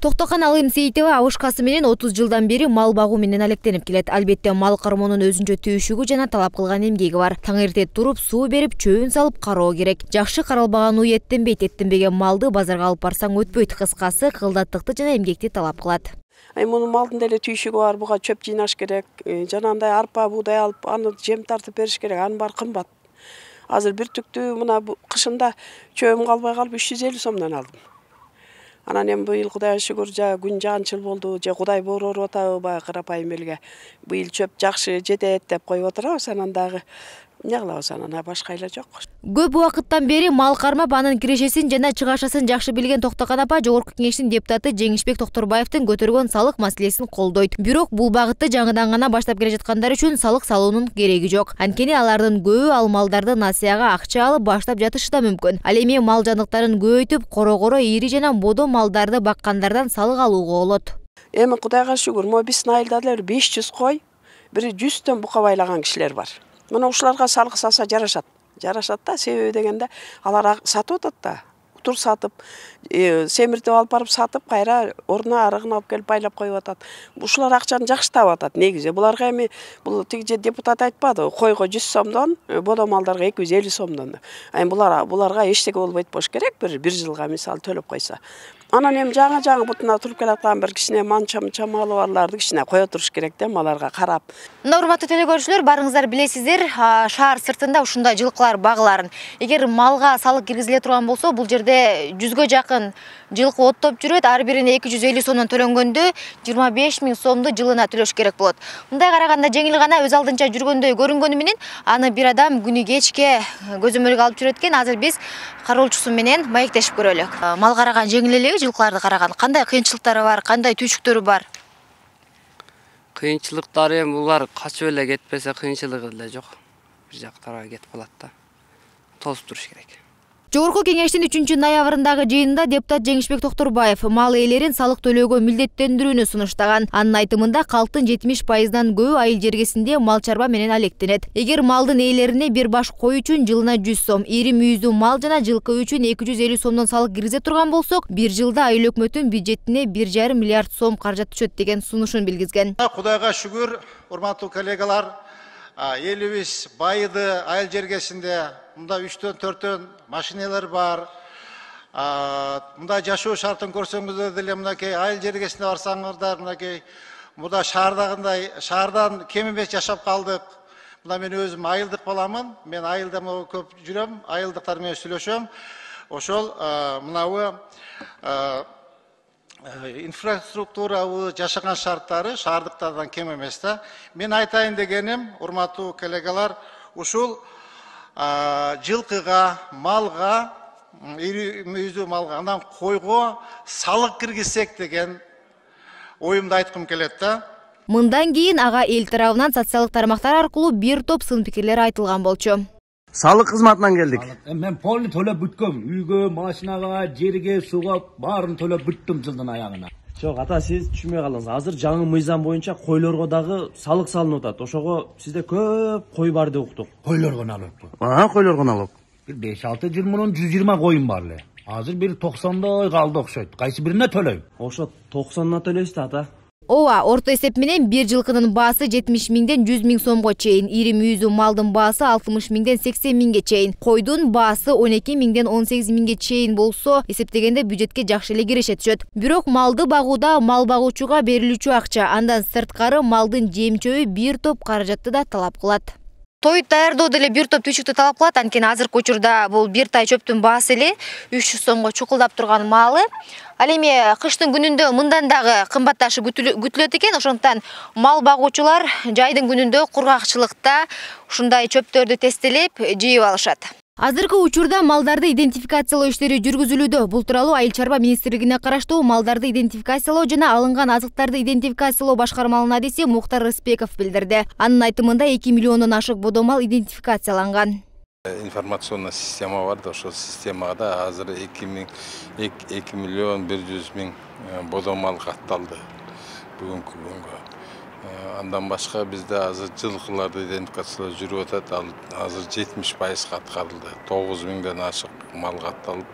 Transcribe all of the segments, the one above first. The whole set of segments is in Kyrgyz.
Токтокан Алым Сейитова авышкасы менен 30 жылдан бери мал багуу менен алектенип келет. Албетте мал кармоонун өзүнчө түйшүгү жана талап кылган эмгеги бар. Таң эрте туруп, суу берип, чөбүн салып кароо керек. Жакшы каралбаган уй эттенбеген малды базарга алып барсаң өтпөйт. Кыскасы, кылдаттыкты жана эмгекти талап кылат. Мунун малдын деле түйшүгү бар, буга чөп жыйнаш керек. Жанагындай арпа, буудай алып, аны жем тартып бериш керек. Анын баары кымбат. Азыр бир түктү мына кышында чөбүм калбай калып 350 сомдон алдым. Анан эми быйыл Кудайга шүгүр күн жаанчыл болду, же Кудай боор атабы баягы карапайым элге. Быйыл чөп жакшы жетет деп коюп отурабыз, анан дагы эмне кылабыз, анан башка айла жок. Көп убакыттан бери мал кармап, анын кирешесин жана чыгашасын жакшы билген Токтокан апа Жогорку Кеңештин депутаты Жеңишбек Токторбаевдин көтөргөн салык маселесин колдойт. Бирок бул багытты жаңыдан гана баштап келе жаткандар үчүн салык салуунун кереги жок. Анткени алардын көбү ал малдарды насыяга акча алып баштап жатышы да мүмкүн. Ал эми мал жандыктарын көбөйтүп, кoro ири жана бодо малдарды баккандардан салык алууга болот. Эми Кудайга шүгүр, биздин айылда деле 500 кой, бир 100төн бука байлаган кишилер бар. Мына ушуларга салык салса жарашат. Жарашат да, себеби дегенде алар сатып атат да. Утур сатып, семиртип алып барып сатып, кайра ордуна арыгын алып келип байлап коюп атат. Ушулар акчаны жакшы таап атат негизи. Буларга эми бул тиги депутат айтпады, койго 100 сомдон, бодо малдарга 250 сомдон. Эми буларга эчтеке болбойт болуш керек, бир жылга мисалы төлөп койсо. Анан эми жаңы бутуна туруп келаткан бир кичине манча малы барларды кичине кое туруш керек да, маларга карап. Урматтуу телекөрүүчүлөр, барыңыздар билесиздер, шаар сыртында ушундай жылкылар багыларын. Эгер малга салык киргизиле турган болсо, бул жерде 100гө жакын жылкы оттоп жүрөт, ар бирине 250 сомдон төлөнгөндө 25 000 сомду жылына төлөш керек болот. Мындай караганда жеңил гана өз алдынча жүргөндөй көрүнгөнү менен аны бир адам күнү кечке көзөмөлгө алып жүрөт экен. Азыр биз кароолчусу менен маектешип көрөлү. Мал караган жеңил эле, жылкыларды караган кандай кыйынчылыктары бар, кандай түйшүктөрү бар? Кыйынчылыктары эми булар качып эле кетпесе кыйынчылыгы эле жок. Бир жактарга кетип калат да. Тосуп туруш керек. Жогорку Кеңештин 3-ноябрындагы жыйынында депутат Жеңишбек Токторбаев мал ээлерин салык төлөөгө милдеттендирүүнү сунуштаган. Анын айтымында калктын 70%дан көбү айыл жергесинде мал чарба менен алектенет. Эгер малдын ээлерине бир баш кой үчүн жылына 100 сом, ири мүйүздүү мал жана жылкы үчүн 250 сомдон салык киргизе турган болсок, бир жылда айыл өкмөттүн бюджетине 1,5 миллиард сом каражат түшөт деген сунушун билгизген. Кудайга шүгүр, урматтуу коллегалар, элибиз байыды айыл жергесинде мында 3-4 машиналар бар. Мында жашоо шартын көрсөңүздөр деле мынакей айыл жергесинде барсаңыздар, мынакей мында шаардагындай шаардан кем эмес жашап калдык. Мында мен өзүм айылдык баламын. Мен айылда көп жүрөм, айылдыктар менен сүйлөшөм. Ошол мынабы инфраструктура жашаган шарттары шаардыктардан кем эмес да. Мен айтайын дегеним, урматтуу коллегалар, ушул жылкыга, малга, ири мүйүздүү малга, анан койго салык киргизсек деген оюмду айткым келет да. Мындан кийин ага эл тарабынан социалдык тармактар аркылуу бир топ сын пикирлер айтылган болчу. Салык кызматынан келдик. Мен полный төлөп бүткөм. Үйгө, машинага, жерге, суга баарын төлөп бүттүм жылдын аягына. Жок, ата, сиз түшүнбөй калдыңыз. Азыр жаңы мыйзам боюнча койлорго дагы салык салынып атат. Ошого сизде көп кой бар деп уктук. Койлорго алып. Койлорго алып. Бир 5-6 жыл мурун 120 коюм бар эле. Азыр бир 90дай калды окшойт. Кайсы бирине төлөйм? Ошо 90на төлөйсүз да, ата. Ооба, орто эсеп менен бир жылкынын баасы 70 000ден 100 000 сомго чейин, ири мүйүздүү малдын баасы 60 000ден 80 000ге чейин, койдун баасы 12 000ден 18 000ге чейин болсо, эсептегенде бюджетке жакшы эле киреше түшөт. Бирок малды багууда мал багуучуга берилүүчү акча, андан сырткары малдын жем-чөбү бир топ каражатты да талап кылат. Той даярдоо деле бир топ түйшүктү талап кылат. Анткени азыркы учурда бул бир тай чөптүн баасы эле 300 сомго чукулдап турган малы. Ал эми кыштын күнүндө мындан дагы кымбатташы күтүлөт экен. Ошондуктан мал багуучулар жайдын күнүндө кургакчылыкта ушундай чөптөрдү тестелеп жыйып алышат. Азыркы учурда малдарды идентификациялоо иштери жүргүзүлүүдө. Бул тууралуу Айыл чарба министрлигине караштуу малдарды идентификациялоо жана алынган азыктарды идентификациялоо башкармалынын адиси Мухтар Рыспеков билдирди. Анын айтымында 2 миллиондон ашык бодо мал идентификацияланган. Информационный система бар да, ошол системада азыр 2 миллион 100 000 бодо мал катталды бүгүнкү күнгө. Андан башка бизде азыр жылкыларды идентификациялоо жүрүп атат. Азыр 70% аткарылды. 9 000ден ашык мал катталып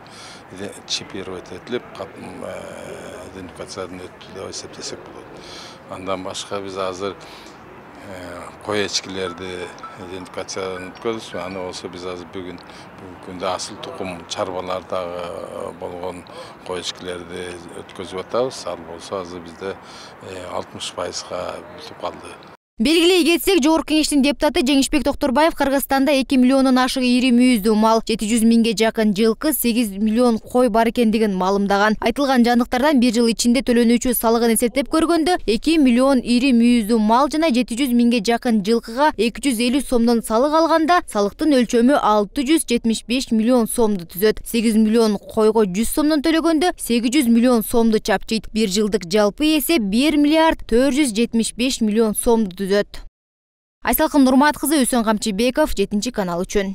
чипировать этилип, идентификациядан өттү деп эсептесек болот. Андан башка биз азыр кой эчкилерди идентификациядан өткөзүбүз. Аны болсо биз азыр бүгүн күндө асыл тукум чарбалардагы болгон кой эчкилерди өткөзүп атабыз. Ал болсо азыр бизде 60%га бүтүп калды. Белгилей кетсек, Жогорку Кеңештин депутаты Жеңишбек Токторбаев Кыргызстанда 2 миллиондон ашык ири мүйүздүү мал, 700 миңге жакын жылкы, 8 миллион кой бар экендигин маалымдаган. Айтылган жандыктардан 1 жыл ичинде төлөнүүчү салыгын эсептеп көргөндө 2 миллион ири мүйүздүү мал жана 700 миңге жакын жылкыга 250 сомдон салык алганда, салыктын өлчөмү 675 миллион сомду түзөт. 8 миллион койго 100 сомдон төлөгөндө 800 миллион сомду чапчыйт. 1 жылдык жалпы эсеп 1 миллиард 475 миллион сомду түзөт. Айсалкын Нурмат кызы, Үсөн Камчыбеков, 7 канал үчүн.